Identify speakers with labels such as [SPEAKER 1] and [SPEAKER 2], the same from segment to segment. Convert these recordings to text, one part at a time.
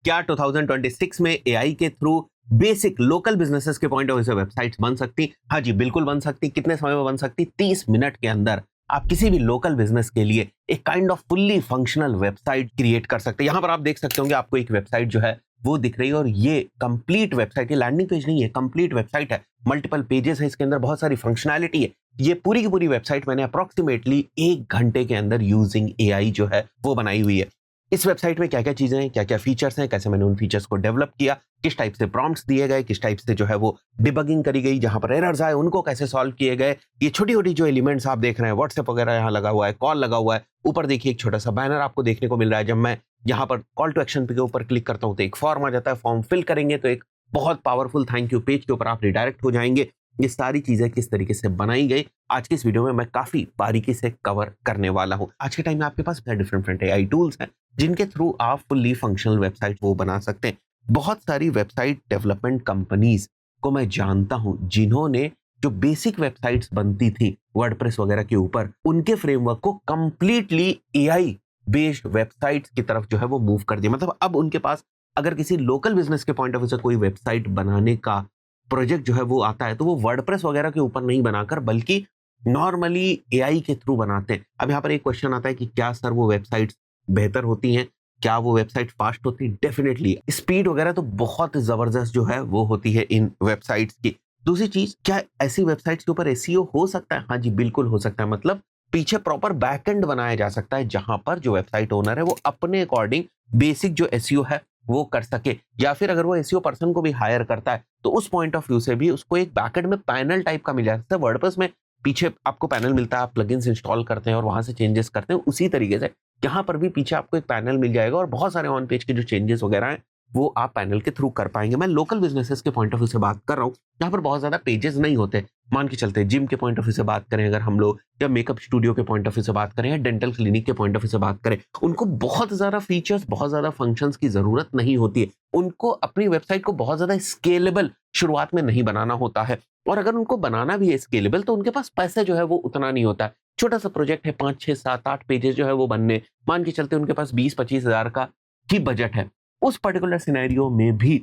[SPEAKER 1] क्या 2026 में एआई के थ्रू बेसिक लोकल बिजनेसेस के पॉइंट ऑफ व्यू से वेबसाइट्स बन सकती? हाँ जी, बिल्कुल बन सकती। कितने समय में बन सकती? 30 मिनट के अंदर आप किसी भी लोकल बिजनेस के लिए एक kind off fully functional website create कर सकते हैं। यहां पर आप देख सकते होंगे, आपको एक वेबसाइट जो है वो दिख रही है, और ये कंप्लीट वेबसाइट, ये लैंडिंग पेज नहीं है, कंप्लीट वेबसाइट है। मल्टीपल पेजेस है, इसके अंदर बहुत सारी फंक्शनैलिटी है। ये पूरी की पूरी वेबसाइट मैंने अप्रोक्सीमेटली 1 घंटे के अंदर यूजिंग एआई जो है वो बनाई हुई है। इस वेबसाइट में क्या क्या चीजें हैं, क्या क्या फीचर्स हैं, कैसे मैंने उन फीचर्स को डेवलप किया, किस टाइप से प्रॉम्प्ट्स दिए गए, किस टाइप से जो है वो डिबगिंग करी गई, जहां पर एरर्स आए उनको कैसे सॉल्व किए गए। ये छोटी छोटी जो एलिमेंट्स आप देख रहे हैं, व्हाट्सएप वगैरह यहाँ लगा हुआ है, कॉल लगा हुआ है, ऊपर देखिए एक छोटा सा बैनर आपको देखने को मिल रहा है। जब मैं यहाँ पर कॉल टू एक्शन के ऊपर क्लिक करता हूँ तो एक फॉर्म आ जाता है, फॉर्म फिल करेंगे तो एक बहुत पावरफुल थैंक यू पेज के ऊपर आप रिडायरेक्ट हो जाएंगे। ये सारी चीजें किस तरीके से बनाई गई, आज की इस वीडियो में मैं काफी बारीकी से कवर करने वाला हूं। आज के टाइम में आपके पास डिफरेंट एआई टूल्स हैं जिनके थ्रू आप फुल्ली फंक्शनल वेबसाइट वो बना सकते हैं। बहुत सारी वेबसाइट डेवलपमेंट कंपनीज को मैं जानता हूं जिन्होंने जो बेसिक वेबसाइट्स बनती थी वर्डप्रेस वगैरह के ऊपर, उनके फ्रेमवर्क को कंप्लीटली एआई बेस्ड वेबसाइट्स की तरफ जो है वो मूव कर दिया। मतलब अब उनके पास अगर किसी लोकल बिजनेस के पॉइंट ऑफ व्यू से कोई वेबसाइट बनाने का प्रोजेक्ट जो है वो आता है, तो वो वर्डप्रेस वगैरह के ऊपर नहीं बनाकर बल्कि नॉर्मली एआई के थ्रू बनाते हैं। अब यहाँ पर एक क्वेश्चन आता है कि क्या सर वो वेबसाइट्स बेहतर होती हैं, क्या वो वेबसाइट फास्ट होती है? डेफिनेटली स्पीड वगैरह तो बहुत जबरदस्त जो है वो होती है इन वेबसाइट्स की। दूसरी चीज, क्या ऐसी वेबसाइट्स के ऊपर एसईओ हो सकता है? हाँ जी, बिल्कुल हो सकता है। मतलब पीछे प्रॉपर बैकएंड बनाया जा सकता है जहां पर जो वेबसाइट ओनर है वो अपने अकॉर्डिंग बेसिक जो एसईओ है वो कर सके, या फिर अगर वो एसईओ पर्सन को भी हायर करता है तो उस पॉइंट ऑफ व्यू से भी उसको एक बैकएंड में पैनल टाइप का मिल जाता है। वर्डप्रेस में पीछे आपको पैनल मिलता है, आप प्लगइन्स इंस्टॉल करते हैं और वहां से चेंजेस करते हैं, उसी तरीके से यहाँ पर भी पीछे आपको एक पैनल मिल जाएगा और बहुत सारे ऑन पेज के जो चेंजेस वगैरह हैं वो आप पैनल के थ्रू कर पाएंगे। मैं लोकल बिजनेसेस के पॉइंट ऑफ व्यू से बात कर रहा हूँ, यहाँ पर बहुत ज्यादा पेजेस नहीं होते। मान के चलते जिम के पॉइंट ऑफ व्यू से बात करें अगर हम लोग, या मेकअप स्टूडियो के पॉइंट ऑफ व्यू से बात करें, या डेंटल क्लिनिक के पॉइंट ऑफ व्यू से बात करें, उनको बहुत ज्यादा फीचर्स, बहुत ज्यादा फंक्शंस की जरूरत नहीं होती है। उनको अपनी वेबसाइट को बहुत ज्यादा स्केलेबल शुरुआत में नहीं बनाना होता है, और अगर उनको बनाना भी है स्केलेबल तो उनके पास पैसे जो है वो उतना नहीं होता है। छोटा सा प्रोजेक्ट है, 5 6 7 8 पेजेस जो है वो बनने, मान के चलते उनके पास 20-25 हजार का ही बजट है। उस पर्टिकुलर सिनेरियो में भी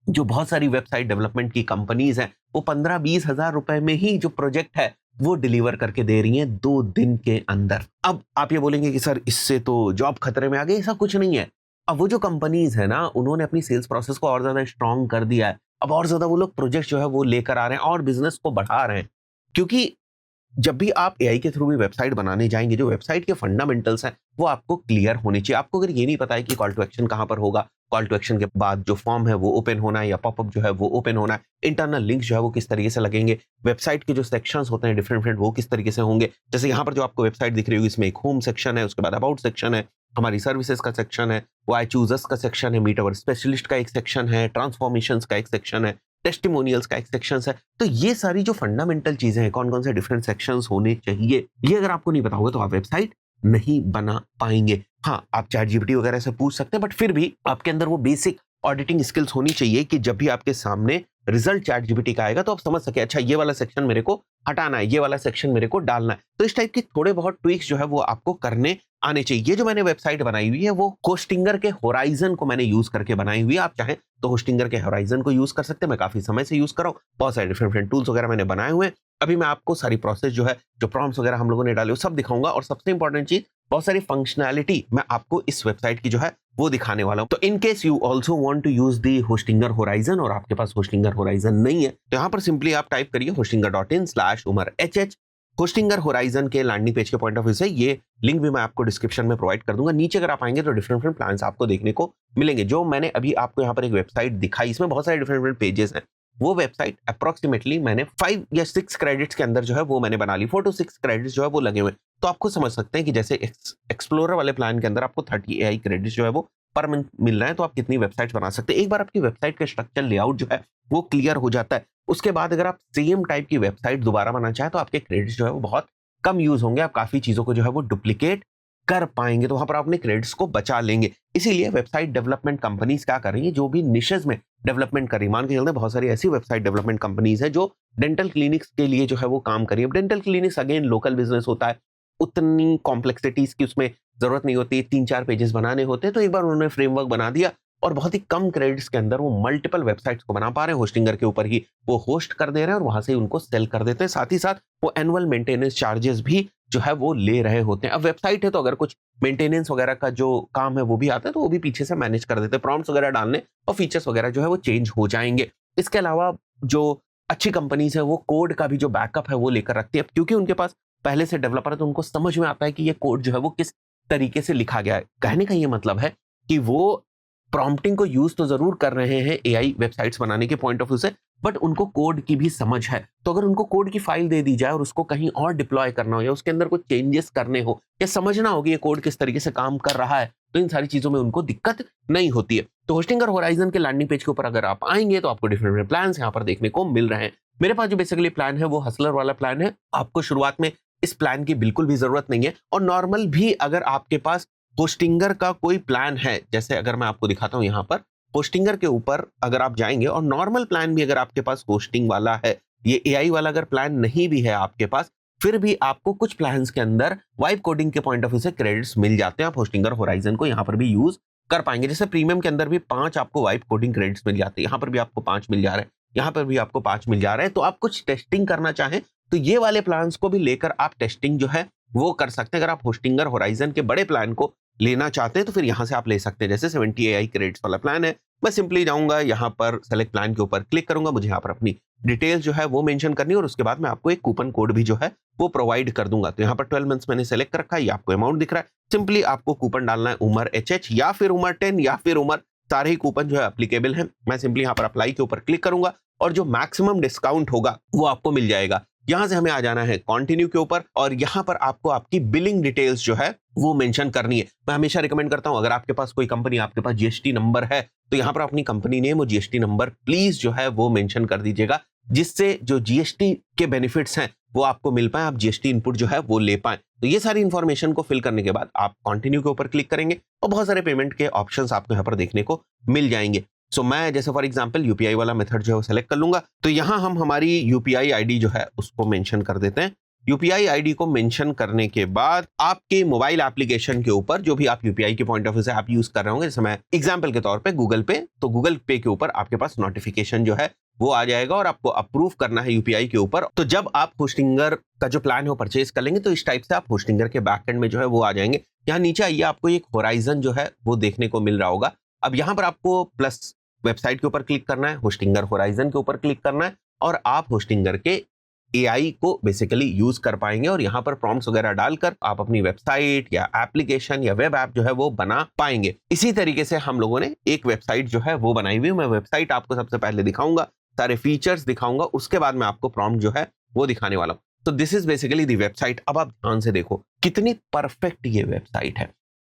[SPEAKER 1] जो बहुत सारी वेबसाइट डेवलपमेंट की कंपनीज हैं वो 15-20 हजार रुपए में ही जो प्रोजेक्ट है वो डिलीवर करके दे रही हैं 2 दिन के अंदर। अब आप ये बोलेंगे कि सर इससे तो जॉब खतरे में आ गई, ऐसा कुछ नहीं है। अब वो जो कंपनीज है ना, उन्होंने अपनी सेल्स प्रोसेस को और ज्यादा स्ट्रांग कर दिया है। अब और ज्यादा वो लोग प्रोजेक्ट जो है वो लेकर आ रहे हैं और बिजनेस को बढ़ा रहे हैं, क्योंकि जब भी आप एआई के थ्रू भी वेबसाइट बनाने जाएंगे, जो वेबसाइट के फंडामेंटल्स हैं वो आपको क्लियर होने चाहिए। आपको अगर ये नहीं पता है कि कॉल टू एक्शन कहां पर होगा, कॉल टू एक्शन के बाद जो फॉर्म है वो ओपन होना है या पॉपअप जो है वो ओपन होना है, इंटरनल लिंक्स जो है वो किस तरीके से लगेंगे, वेबसाइट के जो सेक्शंस होते हैं डिफरेंट वो किस तरीके से होंगे। जैसे यहाँ पर जो आपको वेबसाइट दिख रही होगी, इसमें एक होम सेक्शन है, उसके बाद अबाउट सेक्शन है, हमारी सर्विसेज का सेक्शन है, वाई चूजर्स का सेक्शन है, मीट अवर स्पेशलिस्ट का एक सेक्शन है, ट्रांसफॉर्मेशंस का एक सेक्शन है, टेस्टिमोनियल्स का एक सेक्शन है। तो ये सारी जो फंडामेंटल चीजें हैं, कौन कौन से डिफरेंट सेक्शंस होने चाहिए, ये अगर आपको नहीं पता होगा तो आप वेबसाइट नहीं बना पाएंगे। हाँ, आप चैट जीपीटी वगैरह से पूछ सकते हैं, बट फिर भी आपके अंदर वो बेसिक ऑडिटिंग स्किल्स होनी चाहिए कि जब भी आपके सामने रिजल्ट चैट जीपीटी का आएगा तो आप समझ सके, अच्छा ये वाला सेक्शन मेरे को हटाना है, ये वाला सेक्शन मेरे को डालना है। तो इस टाइप के थोड़े बहुत ट्विक्स जो है वो आपको करने आने चाहिए। ये जो मैंने वेबसाइट बनाई हुई है वो होस्टिंगर के होराइजन को मैंने यूज करके बनाई हुई है। आप चाहें तो होस्टिंगर के होराइजन को यूज कर सकते हैं, मैं काफी समय से यूज कर रहा हूँ, बहुत सारे डिफरेंट टूल्स वगैरह मैंने बनाए हुए हैं। अभी मैं आपको सारी प्रोसेस जो है, जो प्रॉम्प्ट्स वगैरह हम लोगों ने डाले वो सब दिखाऊंगा, और सबसे इंपॉर्टेंट चीज, बहुत सारी फंक्शनैलिटी मैं आपको इस वेबसाइट की जो है वो दिखाने वाला हूं। तो in case you also want to use the Hostinger Horizon और आपके पास होस्टिंगर होराइजन नहीं है, तो यहां पर सिंपली आप टाइप करिए hostinger.in/umarhh। होस्टिंगर होराइजन के लैंडिंग पेज के पॉइंट ऑफ व्यू से ये लिंक भी मैं आपको डिस्क्रिप्शन में प्रोवाइड कर दूंगा। नीचे अगर आप आएंगे तो डिफरेंट प्लान्स आपको देखने को मिलेंगे। जो मैंने अभी आपको यहाँ पर एक वेबसाइट दिखाई, इसमें बहुत सारे डिफरेंट पेजेस हैं। वो वेबसाइट अप्रोक्सीमेटली मैंने 5 या 6 क्रेडिट्स के अंदर जो है वो मैंने बना ली। 4 to 6 क्रेडिट्स जो है वो लगे हुए। तो आपको समझ सकते हैं कि जैसे एक्सप्लोरर वाले प्लान के अंदर आपको 30 एआई क्रेडिट्स जो है वो पर मंथ मिल रहा है, तो आप कितनी वेबसाइट बना सकते हैं। एक बार आपकी वेबसाइट का स्ट्रक्चर लेआउट जो है वो क्लियर हो जाता है, उसके बाद अगर आप सेम टाइप की वेबसाइट दोबारा बनाना चाहें तो आपके क्रेडिट्स जो है वो बहुत कम यूज होंगे, आप काफी चीजों को जो है वो डुप्लीकेट कर पाएंगे, तो वहां पर अपने क्रेडिट्स को बचा लेंगे। इसीलिए वेबसाइट डेवलपमेंट कंपनीज क्या कर रही है, जो भी निशेस में डेवलपमेंट कर रही है, मान के चलते बहुत सारी ऐसी वेबसाइट डेवलपमेंट कंपनीज है जो डेंटल क्लिनिक्स के लिए जो है वो काम कर रही है। Dental clinics again local business होता है, उतनी कॉम्प्लेक्सिटीज की उसमें जरूरत नहीं होती, 3-4 पेजेस बनाने होते हैं, तो एक बार उन्होंने फ्रेमवर्क बना दिया, और बहुत ही कम क्रेडिट्स के अंदर वो मल्टीपल वेबसाइट्स को बना पा रहे हैं। होस्टिंगर के ऊपर ही वो होस्ट कर दे रहे हैं और वहां से ही उनको सेल कर देते हैं। साथ ही साथ वो एनुअल मेंटेनेंस चार्जेस भी जो है वो ले रहे होते हैं। अब वेबसाइट है तो अगर कुछ मेंटेनेंस वगैरह का जो काम है वो भी आता है तो वो भी पीछे से मैनेज कर देते हैं। प्रॉम्प्ट्स वगैरह डालने और फीचर्स वगैरह जो है वो चेंज हो जाएंगे। इसके अलावा जो अच्छी कंपनीज है वो कोड का भी जो बैकअप है वो लेकर रखती है, क्योंकि उनके पास पहले से डेवलपर है तो उनको समझ में आता है कि ये कोड जो है वो किस तरीके से लिखा गया है। कहने का ये मतलब है कि वो प्रॉम्प्टिंग को यूज तो जरूर कर रहे हैं एआई वेबसाइट्स बनाने के पॉइंट ऑफ व्यू से, बट उनको कोड की भी समझ है। तो अगर उनको कोड की फाइल दे दी जाए और उसको कहीं और डिप्लॉय करना हो या उसके अंदर कुछ चेंजेस करने हो या समझना हो कि ये कोड किस तरीके से काम कर रहा है, तो इन सारी चीजों में उनको दिक्कत नहीं होती है। तो होस्टिंगर होराइजन के लैंडिंग पेज के ऊपर अगर आप आएंगे तो आपको डिफरेंट प्लान यहाँ पर देखने को मिल रहे हैं। मेरे पास जो बेसिकली प्लान है वो हसलर वाला प्लान है। आपको शुरुआत में इस प्लान की बिल्कुल भी जरूरत नहीं है, और नॉर्मल भी अगर आपके पास होस्टिंगर का कोई प्लान है, जैसे अगर मैं आपको दिखाता हूं यहाँ पर होस्टिंगर के ऊपर अगर आप जाएंगे और नॉर्मल प्लान भी अगर आपके पास होस्टिंग वाला है, ये एआई वाला अगर प्लान नहीं भी है आपके पास, फिर भी आपको कुछ प्लान्स के अंदर वाइब कोडिंग के पॉइंट ऑफ व्यू से क्रेडिट्स मिल जाते हैं। आप होस्टिंगर होराइजन को यहाँ पर भी यूज कर पाएंगे। जैसे प्रीमियम के अंदर भी 5 आपको वाइब कोडिंग क्रेडिट्स मिल जाते हैं, यहाँ पर भी आपको 5 मिल जा रहे हैं, यहाँ पर भी आपको 5 मिल जा रहे हैं। तो आप कुछ टेस्टिंग करना चाहें तो ये वाले प्लान्स को भी लेकर आप टेस्टिंग जो है वो कर सकते हैं। अगर आप होस्टिंगर होराइजन के बड़े प्लान को लेना चाहते हैं तो फिर यहां से आप ले सकते हैं। जैसे 70 एआई क्रेडिट्स वाला प्लान है, मैं सिंपली जाऊंगा यहाँ पर सेलेक्ट प्लान के ऊपर क्लिक करूंगा, मुझे यहाँ पर अपनी डिटेल्स जो है वो मेंशन करनी है और उसके बाद मैं आपको एक कूपन कोड भी जो है वो प्रोवाइड कर दूंगा। तो यहाँ पर 12 मंथ्स मैंने सेलेक्ट रखा है, ये आपको अमाउंट दिख रहा है। सिंपली आपको कूपन डालना है उमर HH या फिर उमर 10 या फिर उमर, सारे ही कूपन जो है एप्लीकेबल है। मैं सिंपली यहाँ पर अप्लाई के ऊपर क्लिक करूंगा और जो मैक्सिमम डिस्काउंट होगा वो आपको मिल जाएगा। यहां से हमें आ जाना है कंटिन्यू के ऊपर और यहां पर आपको आपकी बिलिंग डिटेल्स जो है वो मेंशन करनी है। मैं हमेशा रिकमेंड करता हूं, अगर आपके पास कोई कंपनी, आपके पास जीएसटी नंबर है तो यहां पर अपनी कंपनी नेम और जीएसटी नंबर प्लीज जो है वो मेंशन कर दीजिएगा, जिससे जो जीएसटी के बेनिफिट्स हैं वो आपको मिल पाए, आप जीएसटी इनपुट जो है वो ले पाए। तो ये सारी इंफॉर्मेशन को फिल करने के बाद आप कंटिन्यू के ऊपर क्लिक करेंगे और बहुत सारे पेमेंट के ऑप्शंस आपको यहाँ पर देखने को मिल जाएंगे। सो मैं जैसे फॉर एग्जांपल यूपीआई वाला मेथड जो है वो सेलेक्ट कर लूंगा। तो यहाँ हम हमारी यूपीआई आईडी जो है उसको मेंशन कर देते हैं। यूपीआई आईडी को मेंशन करने के बाद आपके मोबाइल एप्लीकेशन के ऊपर जो भी आप यूपीआई के पॉइंट ऑफ व्यू से आप यूज कर रहे होंगे, जैसे मैं एग्जांपल के तौर पे गूगल पे, तो गूगल पे के ऊपर आपके पास नोटिफिकेशन जो है वो आ जाएगा और आपको अप्रूव करना है यूपीआई के ऊपर। तो जब आप होस्टिंगर का जो प्लान है वो परचेज कर लेंगे तो इस टाइप से आप होस्टिंगर के बैकएंड में जो है वो आ जाएंगे। यहाँ नीचे आइए, आपको एक होराइजन जो है वो देखने को मिल रहा होगा। अब यहाँ पर आपको प्लस वेबसाइट के ऊपर क्लिक करना है, होस्टिंगर होराइजन के ऊपर क्लिक करना है और आप होस्टिंगर के एआई को बेसिकली यूज कर पाएंगे और यहाँ पर प्रॉम्प्ट्स वगैरह डालकर आप अपनी वेबसाइट या एप्लीकेशन या वेब ऐप जो है वो बना पाएंगे। इसी तरीके से हम लोगों ने एक वेबसाइट जो है वो बनाई हुई। मैं वेबसाइट आपको सबसे पहले दिखाऊंगा, सारे फीचर्स दिखाऊंगा, उसके बाद मैं आपको प्रॉम्प्ट जो है वो दिखाने वाला हूँ। तो this is basically the website. अब आप ध्यान से देखो कितनी परफेक्ट ये वेबसाइट है।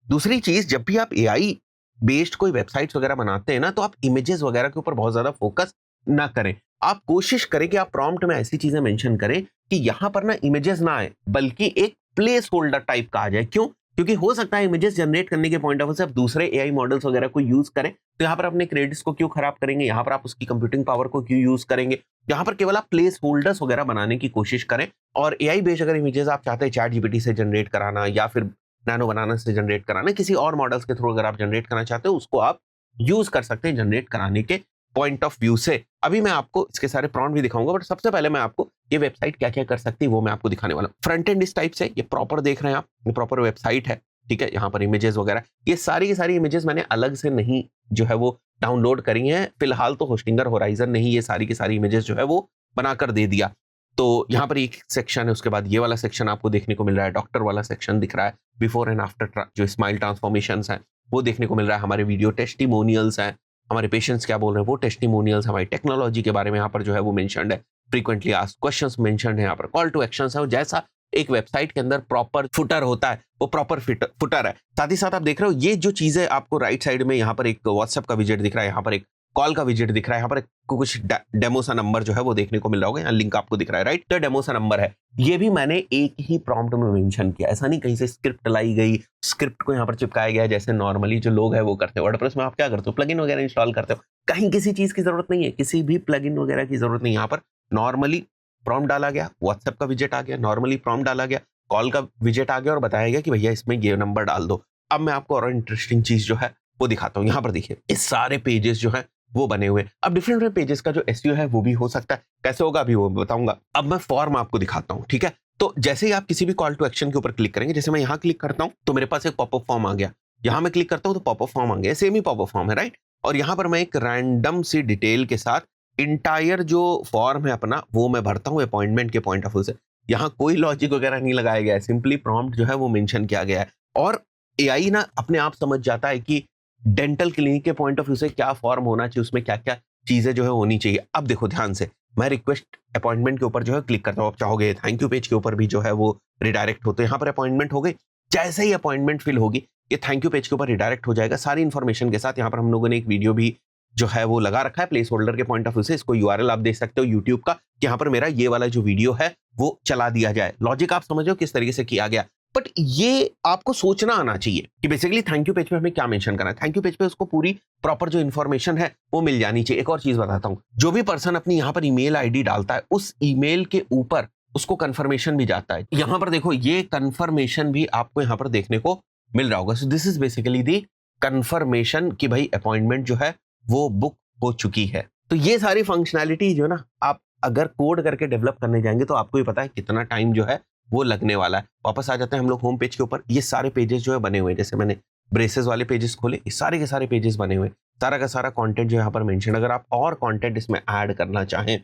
[SPEAKER 1] दूसरी चीज, जब भी आप एआई बेस्ड कोई वेबसाइट्स वगैरह बनाते हैं ना, तो आप इमेजेस वगैरह के ऊपर बहुत ज्यादा फोकस ना करें। आप कोशिश करें कि आप प्रॉम्प्ट में ऐसी चीजें मेंशन करें कि यहां पर ना इमेजेस ना आए, बल्कि एक प्लेस होल्डर टाइप का आ जाए। क्यों? क्योंकि हो सकता है इमेजेस जनरेट करने के पॉइंट ऑफ व्यू से आप दूसरे एआई मॉडल्स वगैरह को यूज करें, तो यहाँ पर अपने क्रेडिट्स को क्यों खराब करेंगे, यहाँ पर आप उसकी कंप्यूटिंग पावर को क्यों यूज करेंगे। यहाँ पर केवल आप प्लेस होल्डर्स वगैरह बनाने की कोशिश करें। और एआई बेस्ड अगर इमेजेस आप चाहते हैं चैट जीपीटी से जनरेट कराना या फिर नैनो बनाना से जनरेट कराना, किसी और मॉडल्स के थ्रू अगर आप जनरेट करना चाहते हो, उसको आप यूज कर सकते हैं जनरेट कराने के पॉइंट ऑफ व्यू से। अभी मैं आपको इसके सारे प्रॉम्प्ट भी दिखाऊंगा, बट सबसे पहले मैं आपको ये वेबसाइट क्या क्या कर सकती है वो मैं आपको दिखाने वाला हूँ। फ्रंट एंड इस टाइप से, ये प्रॉपर देख रहे हैं आप, ये प्रॉपर वेबसाइट है, ठीक है। यहाँ पर इमेजेस वगैरह, ये सारी की सारी इमेजेस मैंने अलग से नहीं जो है वो डाउनलोड करी हैं। फिलहाल तो होस्टिंगर होराइजन ने ही ये सारी की सारी इमेजेस जो है वो बनाकर दे दिया। तो यहाँ पर एक सेक्शन है, उसके बाद ये वाला सेक्शन आपको देखने को मिल रहा है, डॉक्टर वाला सेक्शन दिख रहा है, बिफोर एंड आफ्टर जो स्माइल ट्रांसफॉर्मेशंस हैं वो देखने को मिल रहा है, हमारे वीडियो टेस्टिमोनियल्स हैं, हमारे पेशेंट्स क्या बोल रहे हैं वो टेस्टिमोनियल्स, हमारी टेक्नोलॉजी के बारे में यहाँ पर जो है वो मेंशन्ड है, फ्रीक्वेंटली आस्क्ड क्वेश्चंस मेंशन्ड है, यहाँ पर कॉल टू एक्शंस है। जैसा एक वेबसाइट के अंदर प्रॉपर फुटर होता है वो प्रॉपर फुटर है। साथ ही साथ आप देख रहे हो ये जो चीजें आपको राइट साइड में यहाँ पर एक व्हाट्सएप का विजेट दिख रहा है, यहाँ पर एक कॉल का विजेट दिख रहा है, यहाँ पर कुछ डेमो सा नंबर जो है वो देखने को मिल रहा होगा, यहाँ लिंक आपको दिख रहा है, राइट। तो डेमो सा नंबर है, ये भी मैंने एक ही प्रॉम्प्ट में मेंशन किया, ऐसा नहीं कहीं से स्क्रिप्ट लाई गई, स्क्रिप्ट को यहाँ पर चिपकाया गया जैसे नॉर्मली जो लोग है वो करते हैं। वर्डप्रेस में आप क्या करते हो, प्लगइन वगैरह इंस्टॉल करते हो, कहीं किसी चीज की जरूरत नहीं है, किसी भी प्लगइन वगैरह की जरूरत नहीं। यहाँ पर नॉर्मली प्रॉम्प्ट डाला गया, व्हाट्सएप का विजेट आ गया, नॉर्मली प्रॉम्प्ट डाला गया, कॉल का विजेट आ गया और बताया गया कि भैया इसमें ये नंबर डाल दो। अब मैं आपको और इंटरेस्टिंग चीज जो है वो दिखाता हूँ। यहाँ पर देखिए इस सारे पेजेस जो है वो बने हुए हैं। अब डिफरेंट पेजेस का जो एसईओ है वो भी हो सकता है, कैसे होगा अभी वो बताऊंगा। अब मैं फॉर्म आपको दिखाता हूँ, ठीक है। तो जैसे ही आप किसी भी कॉल टू एक्शन के ऊपर क्लिक करेंगे, जैसे मैं यहाँ क्लिक करता हूँ तो मेरे पास एक पॉपअप फॉर्म आ गया, यहाँ मैं क्लिक करता हूँ तो पॉपअप फॉर्म आ गया, सेम ही पॉपअप फॉर्म है, राइट। और यहाँ पर मैं एक रैंडम सी डिटेल के साथ इंटायर जो फॉर्म है अपना वो मैं भरता हूँ अपॉइंटमेंट के पॉइंट ऑफ व्यू से। यहाँ कोई लॉजिक वगैरह नहीं लगाया गया है, सिंपली प्रॉम्प्ट जो है वो मेंशन किया गया है। और एआई ना अपने आप समझ जाता है कि डेंटल क्लिनिक के पॉइंट ऑफ व्यू से क्या फॉर्म होना चाहिए, उसमें क्या क्या चीजें जो है होनी चाहिए। अब देखो ध्यान से, मैं रिक्वेस्ट अपॉइंटमेंट के ऊपर जो है क्लिक करता हूँ। आप चाहोगे थैंक यू पेज के ऊपर भी जो है वो रिडायरेक्ट होते हैं। यहाँ पर अपॉइंटमेंट हो गई, जैसे ही अपॉइंटमेंट फिल होगी ये थैंक यू पेज के ऊपर रिडायरेक्ट हो जाएगा सारी इन्फॉर्मेशन के साथ। यहाँ पर हम लोगों ने एक वीडियो भी जो है वो लगा रखा है प्लेस होल्डर के पॉइंट ऑफ व्यू से, इसको यूआरएल आप देख सकते हो यूट्यूब का, कि यहाँ पर मेरा ये वाला जो वीडियो है वो चला दिया जाए। लॉजिक आप समझ हो किस तरीके से किया गया, बट ये आपको सोचना आना चाहिए कि बेसिकली थैंक यू पेज पे हमें क्या मेंशन करना है। थैंक यू पेज पे उसको पूरी प्रॉपर जो इन्फॉर्मेशन है वो मिल जानी चाहिए। एक और चीज बताता हूँ, जो भी पर्सन अपनी यहाँ पर ईमेल आईडी डालता है उस ईमेल के ऊपर उसको कंफर्मेशन भी जाता है। यहाँ पर देखो ये कंफर्मेशन भी आपको यहाँ पर देखने को मिल रहा होगा। So this is basically the confirmation कि भाई अपॉइंटमेंट जो है वो बुक हो चुकी है। तो ये सारी फंक्शनैलिटी जो ना आप अगर कोड करके डेवलप करने जाएंगे तो आपको ही पता है कितना टाइम जो है वो लगने वाला है। वापस आ जाते हैं हम लोग होम पेज के ऊपर। ये सारे पेजेस जो है बने हुए हैं, जैसे मैंने ब्रेसेस वाले पेजेस खोले, ये सारे के सारे पेजेस बने हुए हैं, सारा का सारा कंटेंट जो यहाँ पर मेंशन। अगर आप और कंटेंट इसमें ऐड करना चाहें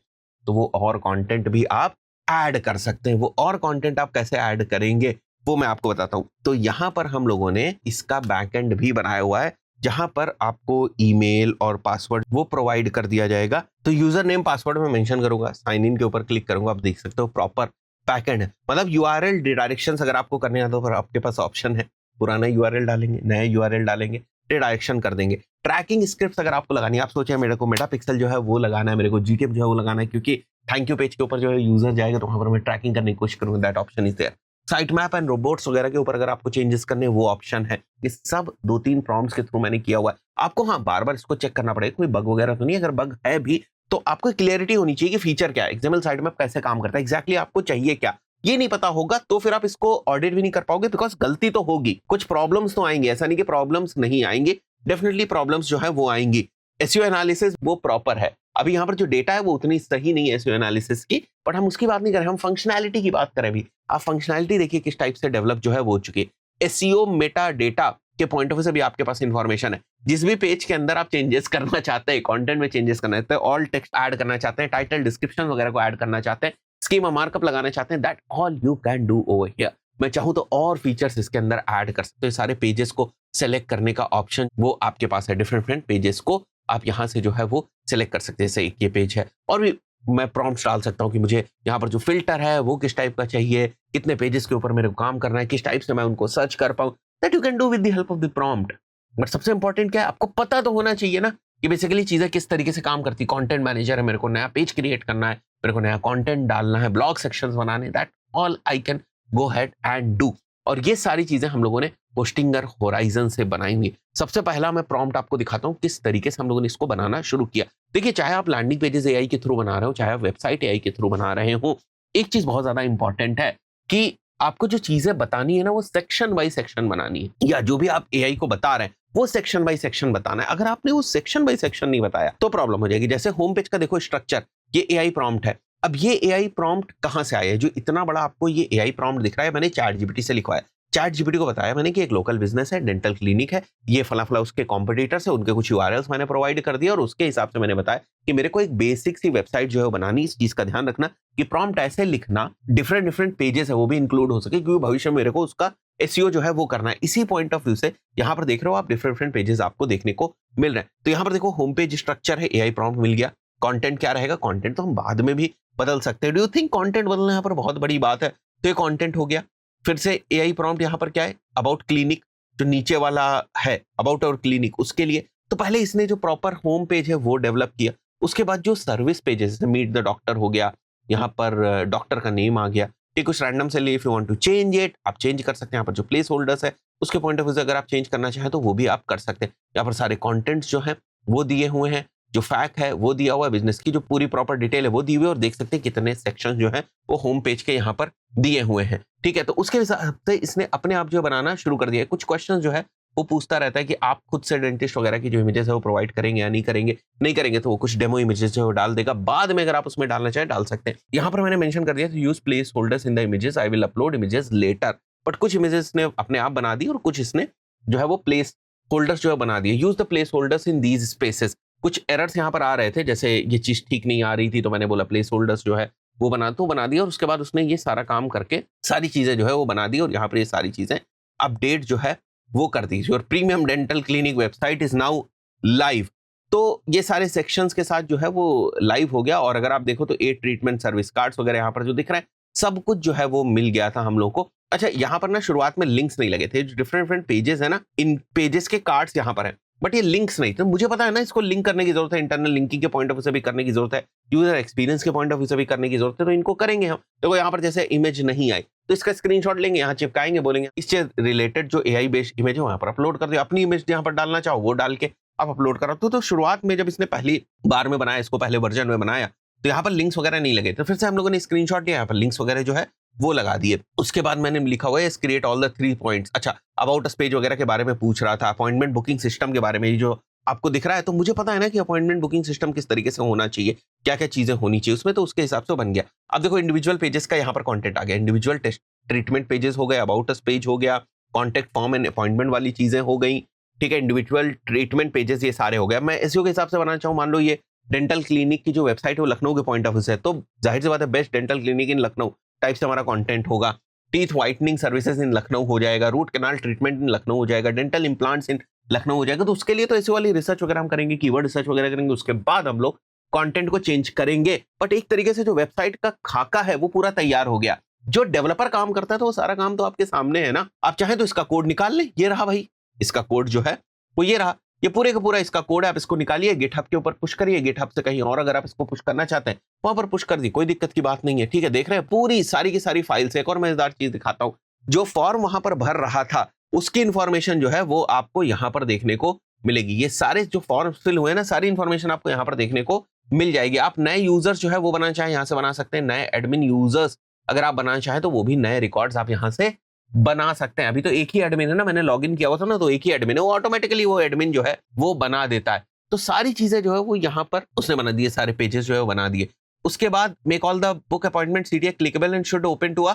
[SPEAKER 1] तो वो और कंटेंट भी आप ऐड कर सकते हैं। वो और कंटेंट आप कैसे ऐड करेंगे वो मैं आपको बताता हूँ। तो यहाँ पर हम लोगों ने इसका बैकएंड भी बनाया हुआ है जहां पर आपको ईमेल और पासवर्ड वो प्रोवाइड कर दिया जाएगा। तो यूजर नेम पासवर्ड में मेंशन करूंगा, साइन इन के ऊपर क्लिक करूंगा, आप देख सकते हो प्रॉपर बैकएंड है। मतलब यूआरएल रिडायरेक्शंस अगर आपको करने आता तो आपके पास ऑप्शन है, पुराना यूआरएल डालेंगे, नया यूआरएल डालेंगे, रिडायरेक्शन कर देंगे। ट्रैकिंग स्क्रिप्ट अगर आपको लगानी है, आप सोचे मेरे को मेटापिक्सल जो है वो लगाना है, मेरे को जीटीएम जो है वो लगाना है, क्योंकि थैंक यू पेज के ऊपर जो है यूजर जाएगा तो वहां पर मैं ट्रैकिंग करने की कोशिश करूंगा, that option is there. Site map and robots वगैरह के ऊपर अगर आपको चेंजेस करने वो ऑप्शन है। ये सब 2-3 प्रॉम्प्ट्स के थ्रू मैंने किया हुआ है। आपको हाँ बार बार इसको चेक करना पड़ेगा, कोई बग वगैरह तो नहीं। अगर बग है भी तो आपको क्लियरिटी होनी चाहिए कि फीचर क्या है, एक्सएमएल साइट मैप कैसे काम करता है, एग्जैक्टली आपको चाहिए क्या। ये नहीं पता होगा तो फिर आप इसको ऑडिट भी नहीं कर पाओगे, बिकॉज गलती तो होगी, कुछ प्रॉब्लम्स तो आएंगे, ऐसा नहीं कि प्रॉब्लम्स नहीं आएंगे, डेफिनेटली प्रॉब्लम्स जो है वो आएंगी। एसईओ एनालिसिस वो प्रॉपर है। अभी यहाँ पर जो डेटा है वो उतनी सही नहीं है एसईओ एनालिसिस की, बट हम उसकी बात नहीं कर रहे, हम फंक्शनैलिटी की बात करें। भी आप फंक्शनैलिटी देखिए किस टाइप से डेवलप जो है वो हो चुकी है। एसईओ मेटा डेटा के पॉइंट ऑफ व्यू से भी आपके पास इंफॉर्मेशन है। जिस भी पेज के अंदर आप चेंजेस करना चाहते हैं, कंटेंट में चेंजेस करना चाहते हैं, ऑल टेक्स्ट ऐड करना चाहते हैं, टाइटल डिस्क्रिप्शन वगैरह को ऐड करना चाहते हैं, स्कीमा मार्कअप लगाना चाहते हैं, that all you can do over here. मैं चाहूं तो और फीचर्स इसके अंदर ऐड कर सकते हो। सारे पेजेस को सेलेक्ट करने का ऑप्शन वो आपके पास है। डिफरेंट पेजेस को आप यहाँ से जो है वो सिलेक्ट कर सकते हैं। जैसे एक ये पेज है, और भी मैं प्रॉम्प्ट्स डाल सकता हूँ कि मुझे यहाँ पर जो फिल्टर है वो किस टाइप का चाहिए, कितने पेजेस के ऊपर मेरे को काम करना है, किस टाइप से मैं उनको सर्च कर पाऊँ, that you can do with the help of the prompt. But सबसे इंपॉर्टेंट क्या है, आपको पता तो होना चाहिए ना कि बेसिकली चीजें किस तरीके से काम करती। कंटेंट मैनेजर है, मेरे को नया पेज क्रिएट करना है, मेरे को नया कंटेंट डालना है, ब्लॉग सेक्शंस बनाने, that all I can go head and do. और ये सारी चीजें हम लोगों ने होस्टिंगर होराइजन से बनाई हुई। सबसे पहला मैं प्रॉम्प्ट आपको दिखाता हूं किस तरीके से हम लोगों ने इसको बनाना शुरू किया। देखिए, चाहे आप लैंडिंग पेजेस एआई के थ्रू बना रहे हो, चाहे आप वेबसाइट एआई के थ्रू बना रहे हो, एक चीज बहुत ज्यादा इंपॉर्टेंट है कि आपको जो चीजें बतानी है ना वो सेक्शन बाय सेक्शन बनानी है, या जो भी आप एआई को बता रहे हैं वो सेक्शन बाय सेक्शन बताना है। अगर आपने वो सेक्शन बाय सेक्शन नहीं बताया तो प्रॉब्लम हो जाएगी। जैसे होम पेज का देखो स्ट्रक्चर, ये एआई प्रॉम्प्ट है। अब ये एआई प्रॉम्प्ट कहां से आया है? जो इतना बड़ा आपको ये एआई प्रॉम्प्ट दिख रहा है, मैंने चैट जीपीटी से लिखवाया। चैट जीपीटी को बताया मैंने कि एक लोकल बिजनेस है, डेंटल क्लिनिक है, ये फला फला उसके कॉम्पिटिटर्स है, उनके कुछ यूआरएल्स मैंने प्रोवाइड कर दिया, और उसके हिसाब से मैंने बताया कि मेरे को एक बेसिक सी वेबसाइट जो है वो बनानी। इस चीज का ध्यान रखना कि प्रॉम्प्ट ऐसे लिखना डिफरेंट पेजेस है वो भी इंक्लूड हो सके, क्योंकि भविष्य में मेरे को उसका एसईओ जो है वो करना है। इसी पॉइंट ऑफ व्यू से यहाँ पर देख रहे हो आप डिफरेंट पेजेस आपको देखने को मिल रहे हैं। तो यहाँ पर देखो होम पेज स्ट्रक्चर है, एआई प्रॉम्प्ट मिल गया। कंटेंट क्या रहेगा? कंटेंट तो हम बाद में भी बदल सकते हैं। डू यू थिंक कंटेंट बदलना यहाँ पर बहुत बड़ी बात है? तो ये कंटेंट हो गया। फिर से एआई प्रॉम्प्ट यहाँ पर क्या है? अबाउट क्लिनिक, जो नीचे वाला है अबाउट और क्लिनिक, उसके लिए तो पहले इसने जो प्रॉपर होम पेज है वो डेवलप किया। उसके बाद जो सर्विस पेजेस जैसे मीट द डॉक्टर हो गया, यहाँ पर डॉक्टर का नेम आ गया, ठीक, कुछ रैंडम से लिए। If you want to change it, आप चेंज कर सकते हैं। यहाँ पर जो प्लेस होल्डर्स है उसके पॉइंट ऑफ व्यू से अगर आप चेंज करना चाहें तो वो भी आप कर सकते हैं। यहाँ पर सारे कॉन्टेंट्स जो है वो दिए हुए हैं, जो फैक्ट है वो दिया हुआ है, बिजनेस की जो पूरी प्रॉपर डिटेल है वो दी हुई है, और देख सकते हैं कितने सेक्शन जो है वो होम पेज के यहाँ पर दिए हुए हैं। ठीक है, तो उसके हिसाब से इसने अपने आप जो बनाना शुरू कर दिया है। कुछ क्वेश्चन जो है वो पूछता रहता है कि आप खुद से डेंटिस्ट वगैरह की जो इमेजेस है वो प्रोवाइड करेंगे या नहीं करेंगे। नहीं करेंगे तो वो कुछ डेमो इमेजेस जो डाल देगा, बाद में अगर आप उसमें डालना चाहें डाल सकते हैं। यहाँ पर मैंने मेंशन कर दिया use placeholders in the images, I will upload images later. But कुछ इमेजेस ने अपने आप बना दी और कुछ इसने जो है वो प्लेस होल्डर्स जो है बना दिए। Use the place holders in these spaces. कुछ एरर्स यहाँ पर आ रहे थे, जैसे ये चीज ठीक नहीं आ रही थी तो मैंने बोला प्लेस होल्डर्स जो है वो बना दिया, और उसके बाद उसने ये सारा काम करके सारी चीजें जो है वो बना दी, और यहाँ पर ये सारी चीजें अपडेट जो है वो कर दी। Your premium dental clinic website is now live. तो ये सारे सेक्शंस के साथ जो है वो लाइव हो गया, और अगर आप देखो तो 8 ट्रीटमेंट सर्विस कार्ड्स वगैरह यहाँ पर जो दिख रहे हैं सब कुछ जो है वो मिल गया था हम लोग को। अच्छा, यहाँ पर ना शुरुआत में लिंक्स नहीं लगे थे, जो डिफरेंट पेजेस है ना, इन पेजेस के कार्ड्स यहाँ पर है, बट ये लिंक्स नहीं थे। मुझे पता है ना इसको लिंक करने की जरूरत है, इंटरनल लिंकिंग के पॉइंट ऑफ व्यू से भी करने की जरूरत है, यूजर एक्सपीरियंस के पॉइंट ऑफ व्यू से भी करने की जरूरत है, तो इनको करेंगे हम। देखो यहाँ पर जैसे इमेज नहीं आई तो इसका स्क्रीनशॉट लेंगे, यहाँ चिपकाएंगे, बोलेंगे इससे रिलेटेड जो एआई बेस्ड इमेज है वहां पर अपलोड कर दिया। अपनी इमेज यहाँ पर डालना चाहो वो डाल के आप अपलोड करो। तो शुरुआत में जब इसने पहली बार में बनाया, इसको पहले वर्जन में बनाया, तो यहाँ पर लिंक्स वगैरह नहीं लगे, तो फिर से हम लोगों ने स्क्रीनशॉट लिया, यहाँ पर लिंक्स वगैरह जो है वो लगा दिए। उसके बाद मैंने लिखा हुआ है क्रिएट ऑल द 3 पॉइंट्स। अच्छा, अबाउट अस पेज वगैरह के बारे में पूछ रहा था, अपॉइंटमेंट बुकिंग सिस्टम के बारे में जो आपको दिख रहा है, तो मुझे पता है ना कि अपॉइंटमेंट बुकिंग सिस्टम किस तरीके से होना चाहिए, क्या क्या चीजें होनी चाहिए उसमें, तो उसके हिसाब से बन गया। अब देखो इंडिविजुअल पेजेस का यहाँ पर कंटेंट आ गया, इंडिविजुअल टेस्ट ट्रीटमेंट पेजेस हो गए, अबाउट अस पेज हो गया, कॉन्टेक्ट फॉर्म एंड अपॉइंटमेंट वाली चीजें हो गई, ठीक है, इंडिविजुअल ट्रीटमेंट पेजेस ये सारे हो गए। मैं एसईओ के हिसाब से बनाना चाहूँ, मान लो ये डेंटल क्लिनिक की जो वेबसाइट है वो लखनऊ के पॉइंट ऑफ व्यू से है, तो जाहिर सी बात है best dental clinic in Lucknow type से हमारा कंटेंट होगा। Teeth whitening services in Lucknow हो जाएगा, root canal treatment in Lucknow हो जाएगा, डेंटल इंप्लांट्स इन लखनऊ हो जाएगा। तो उसके लिए तो ऐसी वाली रिसर्च वगैरह हम करेंगे, कीवर्ड रिसर्च वगैरह करेंगे, उसके बाद हम लोग कंटेंट को चेंज करेंगे। बट एक तरीके से जो वेबसाइट का खाका है वो पूरा तैयार हो गया। जो डेवलपर काम करता है तो वो सारा काम तो आपके सामने है ना। आप चाहें तो इसका कोड निकाल लें, ये रहा भाई, इसका कोड जो है वो ये रहा, ये पूरे का पूरा इसका कोड है। आप इसको निकालिए, गिटहब के ऊपर पुश करिए, गिटहब से कहीं और अगर आप इसको पुश करना चाहते हैं वहां पर पुश कर दी, कोई दिक्कत की बात नहीं है, ठीक है। देख रहे हैं पूरी सारी की सारी फाइल्स। एक और मजेदार चीज दिखाता हूं, जो फॉर्म वहां पर भर रहा था उसकी इंफॉर्मेशन जो है वो आपको यहां पर देखने को मिलेगी। ये सारे जो फॉर्म फिल हुए ना, सारी इंफॉर्मेशन आपको यहां पर देखने को मिल जाएगी। आप नए यूजर्स जो है वो बनाना चाहें यहां से बना सकते हैं, नए एडमिन यूजर्स अगर आप बनाना चाहें तो वो भी नए रिकॉर्ड्स आप यहां से बना सकते हैं। अभी तो एक ही एडमिन है ना, मैंने लॉगिन किया हुआ था ना, तो एक ही एडमिन है, वो ऑटोमेटिकली वो एडमिन जो है वो बना देता है। तो सारी चीजें जो है वो यहाँ पर उसने बना दी है, सारे पेजेस जो है वो बना दिए। उसके बाद make all the book appointment CTA clickable and should open to a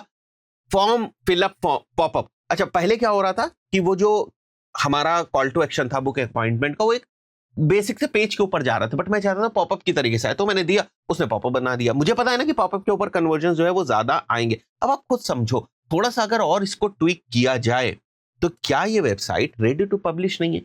[SPEAKER 1] form fill up popup. अच्छा, पहले क्या हो रहा था कि वो जो हमारा कॉल टू एक्शन था बुक अपॉइंटमेंट का, वो एक बेसिक से पेज के ऊपर जा रहा था, बट मैं चाहता था पॉपअप की तरीके से है, तो मैंने दिया, उसने पॉपअप बना दिया। मुझे पता है ना कि पॉपअप के ऊपर कन्वर्जन जो है वो ज्यादा आएंगे। अब आप खुद समझो, थोड़ा सा अगर और इसको ट्विक किया जाए तो क्या ये वेबसाइट रेडी टू पब्लिश नहीं है?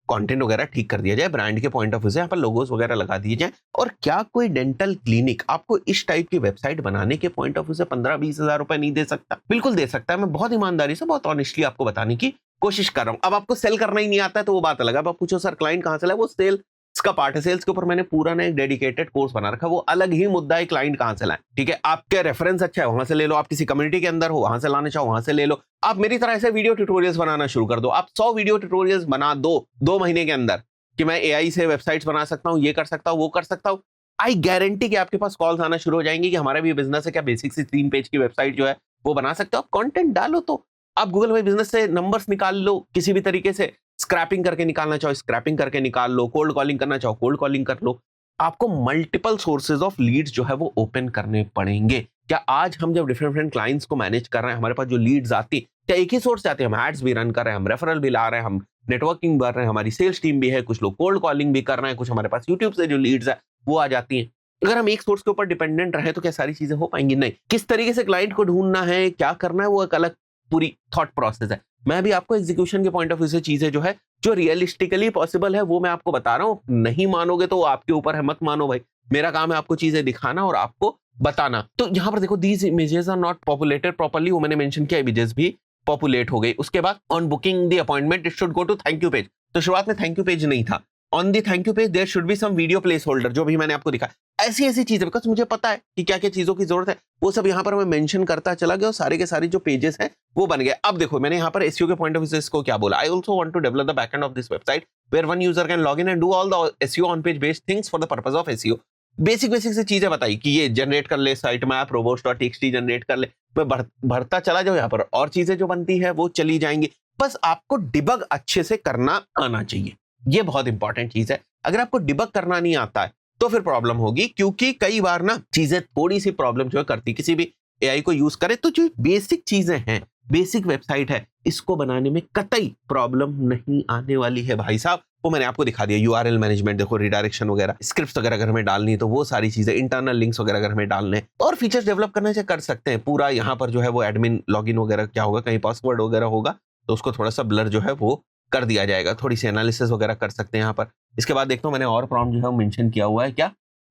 [SPEAKER 1] कंटेंट वगैरह ठीक कर दिया जाए, ब्रांड के पॉइंट ऑफ व्यू से यहाँ पर लोगोस वगैरह लगा दिए जाए, और क्या कोई डेंटल क्लिनिक आपको इस टाइप की वेबसाइट बनाने के पॉइंट ऑफ व्यू से 15-20 हजार रुपए नहीं दे सकता? बिल्कुल दे सकता है। मैं बहुत ईमानदारी से, बहुत ऑनेस्टली आपको बताने की कोशिश कर रहा हूं। अब आपको सेल करना ही नहीं आता है तो वो बात अलग है। अब आप पूछो सर क्लाइंट कहां से लाए, वो सेल का पार्ट है। सेल्स के ऊपर मैंने पूरा ना एक डेडिकेटेड कोर्स बना रखा है, वो अलग ही मुद्दा है क्लाइंट कहां से लाए, ठीक है। आपके रेफरेंस अच्छा है वहां से ले लो, आप किसी कम्युनिटी के अंदर हो वहां से लाना चाहो वहां से ले लो। आप मेरी तरह ऐसे वीडियो ट्यूटोरियल्स बनाना शुरू कर दो, आप 100 वीडियो ट्यूटोरियल्स बना दो 2 महीने के अंदर कि मैं एआई से वेबसाइट्स बना सकता हूं, ये कर सकता हूं, वो कर सकता हूं। आई गारंटी कि आपके पास कॉल्स आना शुरू हो जाएंगे कि हमारा भी बिजनेस है, क्या बेसिक सी 3 पेज की वेबसाइट जो है वो बना सकते हो। आप कंटेंट डालो, तो आप गूगल में बिजनेस से नंबर्स निकाल लो किसी भी तरीके से, स्क्रैपिंग करके निकालना चाहो स्क्रैपिंग करके निकाल लो, कोल्ड कॉलिंग करना चाहो कोल्ड कॉलिंग कर लो। आपको मल्टीपल सोर्सेज ऑफ लीड्स जो है वो ओपन करने पड़ेंगे। क्या आज हम जब डिफरेंट क्लाइंट्स को मैनेज कर रहे हैं, हमारे पास जो लीड्स आती, क्या एक ही सोर्स से आती है? हम एड्स भी रन कर रहे हैं, हम रेफरल भी ला रहे हैं, हम नेटवर्किंग कर रहे हैं, हमारी सेल्स टीम भी है, कुछ लोग कोल्ड कॉलिंग भी कर रहे हैं, कुछ हमारे पास यूट्यूब से जो लीड्स है वो आ जाती हैं। अगर हम एक सोर्स के ऊपर डिपेंडेंट रहे तो क्या सारी चीजें हो पाएंगी? नहीं। किस तरीके से क्लाइंट को ढूंढना है, क्या करना है, वो एक अलग पूरी थॉट प्रोसेस है। मैं भी आपको एग्जीक्यूशन के पॉइंट ऑफ व्यू से चीजें जो है जो रियलिस्टिकली पॉसिबल है वो मैं आपको बता रहा हूँ। नहीं मानोगे तो आपके ऊपर है, मत मानो भाई। मेरा काम है आपको चीजें दिखाना और आपको बताना। तो यहाँ पर देखो, these images are not populated properly, वो मैंने मेंशन किया, इमेजेस भी पॉपुलेट हो गई। उसके बाद on booking the appointment it should go to thank you page. तो शुरुआत में थैंक यू पेज नहीं था। On the thank you page there should be some video place holder, जो भी मैंने आपको दिखा। ऐसी चीजें, बिकॉज मुझे पता है कि क्या क्या चीजों की जरूरत है, वो सब यहाँ पर मैं मेंशन करता चला गया और सारे के सारे जो पेजेस हैं वो बन गए। अब देखो, मैंने यहाँ पर एसईओ के पॉइंट ऑफ व्यू से इसको क्या बोला, I also want to develop the backend of this website where one user can log in and do all the SEO on page based things for the purpose of SEO. Basic से चीजें बताई कि ये generate कर ले site map, robots.txt generate कर ले। मैं भरता चला जाऊं, यहाँ पर और चीजें जो बनती है वो चली जाएंगी। बस आपको डिबग अच्छे से करना आना चाहिए, ये बहुत इंपॉर्टेंट चीज है। अगर आपको डिबग करना नहीं आता है तो फिर प्रॉब्लम होगी, क्योंकि कई बार ना चीजें थोड़ी सी प्रॉब्लम जो है करती, किसी भी एआई को यूज करे तो जो बेसिक चीजें हैं, बेसिक वेबसाइट है, इसको बनाने में कतई प्रॉब्लम नहीं आने वाली है भाई साहब। वो मैंने आपको दिखा दिया, यूआरएल मैनेजमेंट देखो, रिडायरेक्शन वगैरह, स्क्रिप्ट्स वगैरह अगर हमें डालनी है तो वो सारी चीजें, इंटरनल लिंक्स वगैरह अगर हमें डालने हैं और फीचर्स डेवलप करने से कर सकते हैं। पूरा यहाँ पर जो है वो एडमिन लॉगिन वगैरह क्या होगा, कहीं पासवर्ड वगैरह होगा तो उसको थोड़ा सा ब्लर जो है वो कर दिया जाएगा, थोड़ी सी एनालिसिस वगैरह कर सकते हैं यहाँ पर। इसके बाद देखता हूँ मैंने और प्रॉम्प्ट जो है मेंशन किया हुआ है क्या,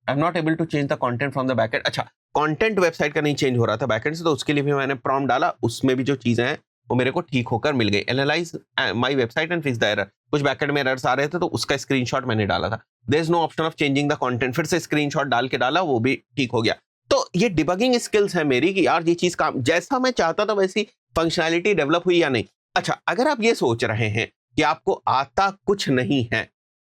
[SPEAKER 1] I am not able to change the content from the backend. अच्छा, कंटेंट वेबसाइट का नहीं चेंज हो रहा था बैकएंड से, तो उसके लिए भी मैंने प्रॉम्प्ट डाला, उसमें भी जो चीजें हैं वो मेरे को ठीक होकर मिल गई। Analyse my website and fix the error, कुछ बैकएंड में एरर्स आ रहे थे तो उसका स्क्रीनशॉट मैंने डाला था। There is no option of changing the content, फिर से स्क्रीनशॉट डाल के डाला, वो भी ठीक हो गया। तो ये डिबगिंग स्किल्स है मेरी कि यार ये चीज काम जैसा मैं चाहता था वैसी फंक्शनैलिटी डेवलप हुई या नहीं। अच्छा, अगर आप ये सोच रहे हैं कि आपको आता कुछ नहीं है,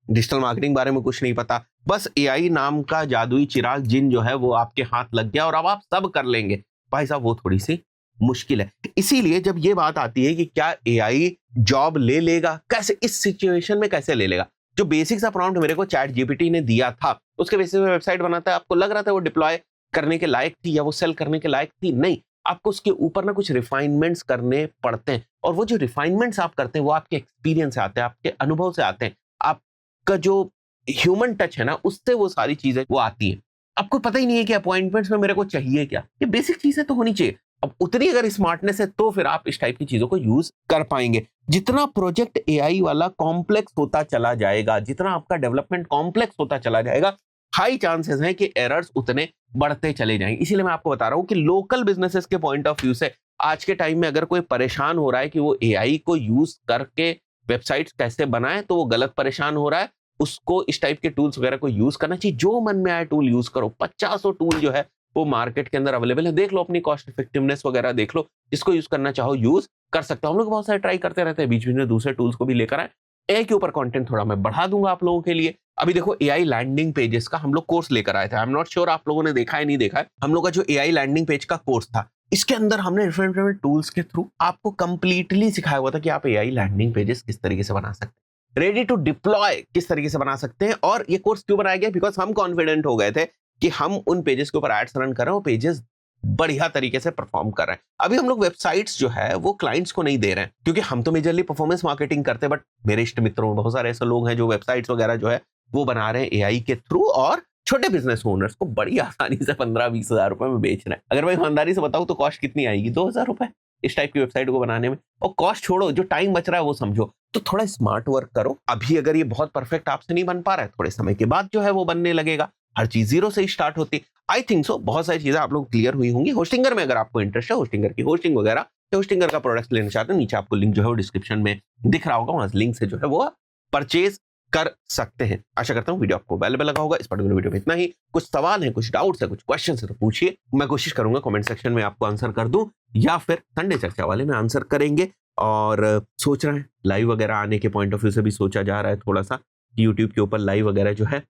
[SPEAKER 1] डिजिटल मार्केटिंग बारे में कुछ नहीं पता, बस एआई नाम का जादुई चिराग जिन जो है वो आपके हाथ लग गया और अब आप सब कर लेंगे, भाई साहब वो थोड़ी सी मुश्किल है। इसीलिए जब ये बात आती है कि क्या एआई जॉब ले लेगा, कैसे, इस सिचुएशन में कैसे ले लेगा, जो बेसिक सा प्रॉम्प्ट मेरे को चैट जीपीटी ने दिया था उसके बेसिस पे वेबसाइट बनाता है, आपको लग रहा था वो डिप्लॉय करने के लायक थी या वो सेल करने के लायक थी? नहीं, आपको उसके ऊपर ना कुछ रिफाइनमेंट्स करने पड़ते हैं, और वो जो रिफाइनमेंट्स आप करते हैं वो आपके एक्सपीरियंस से आते हैं, आपके अनुभव से आते हैं, आपका जो ह्यूमन टच है ना उससे वो सारी चीजें वो आती है। आपको पता ही नहीं है कि अपॉइंटमेंट्स में मेरे को चाहिए क्या, ये बेसिक चीजें तो होनी चाहिए। अब उतनी अगर स्मार्टनेस है तो फिर आप इस टाइप की चीजों को यूज कर पाएंगे। जितना प्रोजेक्ट एआई वाला कॉम्प्लेक्स होता चला जाएगा, जितना आपका डेवलपमेंट कॉम्प्लेक्स होता चला जाएगा, हाई चांसेस हैं कि एरर्स उतने बढ़ते चले जाएंगे। इसीलिए मैं आपको बता रहा हूं कि लोकल बिजनेसेस के पॉइंट ऑफ व्यू से आज के टाइम में अगर कोई परेशान हो रहा है कि वो एआई को यूज करके वेबसाइट्स कैसे बनाए, तो वो गलत परेशान हो रहा है। उसको इस टाइप के टूल्स वगैरह को यूज करना चाहिए, जो मन में आए टूल यूज करो। 50 टूल जो है वो मार्केट के अंदर अवेलेबल है, देख लो, अपनी कॉस्ट इफेक्टिवनेस वगैरह देख लो, जिसको यूज करना चाहो यूज कर सकते हो। हम लोग बहुत सारे ट्राई करते रहते हैं, बीच बीच में दूसरे टूल्स को भी लेकर आए। एआई के ऊपर कंटेंट थोड़ा मैं बढ़ा दूंगा आप लोगों के लिए। अभी देखो, एआई लैंडिंग पेजेस का हम लोग कोर्स लेकर आए थे, आई एम नॉट श्योर आप लोगों ने देखा है नहीं देखा है। हम लोग का जो एआई लैंडिंग पेज का कोर्स था, इसके अंदर हमने डिफरेंट डिफरेंट टूल्स के थ्रू आपको कंप्लीटली सिखाया हुआ था कि आप एआई लैंडिंग पेजेस किस तरीके से बना सकते हैं, रेडी टू डिप्लॉय किस तरीके से बना सकते हैं। और ये कोर्स क्यों बनाया गया? बिकॉज हम कॉन्फिडेंट हो गए थे कि हम उन पेजेस के ऊपर एड्स रन कर रहे हैं, वो पेजेस बढ़िया तरीके से परफॉर्म कर रहे हैं। अभी हम लोग वेबसाइट्स जो है वो क्लाइंट्स को नहीं दे रहे हैं, क्योंकि हम तो मेजरली परफॉर्मेंस मार्केटिंग करते हैं, बट मेरे इष्ट मित्रों में बहुत सारे ऐसे लोग हैं जो वेबसाइट्स वगैरह जो है वो बना रहे हैं एआई के थ्रू, और छोटे बिजनेस ओनर्स को बड़ी आसानी से 15-20 हजार रुपए में बेच रहे हैं। अगर मैं ईमानदारी से बताऊं तो कॉस्ट कितनी आएगी? 2,000 रुपए इस टाइप की वेबसाइट को बनाने में। और कॉस्ट छोड़ो, जो टाइम बच रहा है वो समझो। तो थोड़ा स्मार्ट वर्क करो। अभी अगर ये बहुत परफेक्ट आपसे नहीं बन पा रहा है, थोड़े समय के बाद जो है वो बनने लगेगा। हर चीज जीरो से ही स्टार्ट होती। आई थिंक सो बहुत सारी चीजें आप लोग क्लियर हुई होंगी। होस्टिंगर में अगर आपको इंटरेस्ट है, होस्टिंगर की होस्टिंग वगैरह, होस्टिंगर का प्रोडक्ट लेना चाहते हैं, नीचे आपको लिंक जो है वो डिस्क्रिप्शन में दिख रहा होगा, वहां लिंक से जो है वो परचेज कर सकते हैं। आशा करता हूं वीडियो आपको वैल्यूएबल लगा होगा। इस पर्टिकुलर वीडियो में इतना ही। कुछ सवाल है, कुछ डाउट्स है, कुछ क्वेश्चन है तो पूछिए, मैं कोशिश करूंगा कमेंट सेक्शन में आपको आंसर कर दूं, या फिर संडे चर्चा वाले में आंसर करेंगे। और सोच रहे हैं लाइव वगैरह आने के पॉइंट ऑफ व्यू से भी सोचा जा रहा है थोड़ा सा, यूट्यूब के ऊपर लाइव वगैरह जो है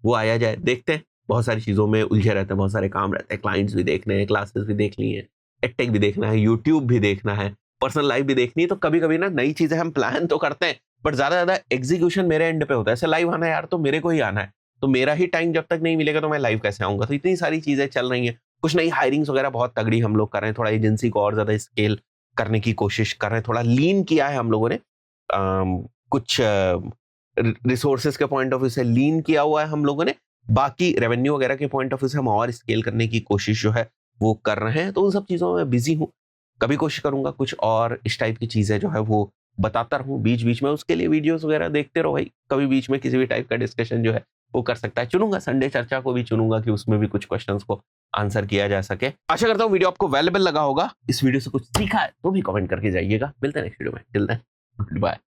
[SPEAKER 1] वो आया जाए। देखते हैं, बहुत सारी चीजों में उलझे रहते हैं, बहुत सारे काम रहते हैं, क्लाइंट्स भी देखने हैं, क्लासेस भी देख ली है, एडटेक भी देखना है, यूट्यूब भी देखना है, पर्सनल लाइफ भी देखनी है। तो कभी कभी ना नई चीजें हम प्लान तो करते हैं, बट ज्यादा एग्जीक्यूशन मेरे एंड पे होता है। ऐसे लाइव आना है यार तो मेरे को ही आना है, तो मेरा ही टाइम जब तक नहीं मिलेगा तो मैं लाइव कैसे आऊंगा? तो इतनी सारी चीजें चल रही हैं। कुछ नई हायरिंग्स वगैरह बहुत तगड़ी हम लोग कर रहे हैं, थोड़ा एजेंसी को और ज्यादा स्केल करने की कोशिश कर रहे हैं, थोड़ा लीन किया है हम लोगों ने, कुछ रिसोर्सेज के पॉइंट ऑफ व्यू से लीन किया हुआ है हम लोगों ने। बाकी रेवेन्यू वगैरह के पॉइंट ऑफ व्यू से हम और स्केल करने की कोशिश जो है वो कर रहे हैं। तो उन सब चीजों में बिजी हूँ। कभी कोशिश करूंगा कुछ और इस टाइप की चीजें जो है वो बताता रहूं बीच बीच में। उसके लिए वीडियोस वगैरह देखते रहो भाई। कभी बीच में किसी भी टाइप का डिस्कशन जो है वो कर सकता है। चुनूंगा संडे चर्चा को भी चुनूंगा कि उसमें भी कुछ क्वेश्चंस को आंसर किया जा सके। आशा करता हूँ वीडियो आपको वैल्यूएबल लगा होगा। इस वीडियो से कुछ सीखा है तो भी कमेंट करके जाइएगा। मिलते हैं नेक्स्ट वीडियो में। Till then, bye.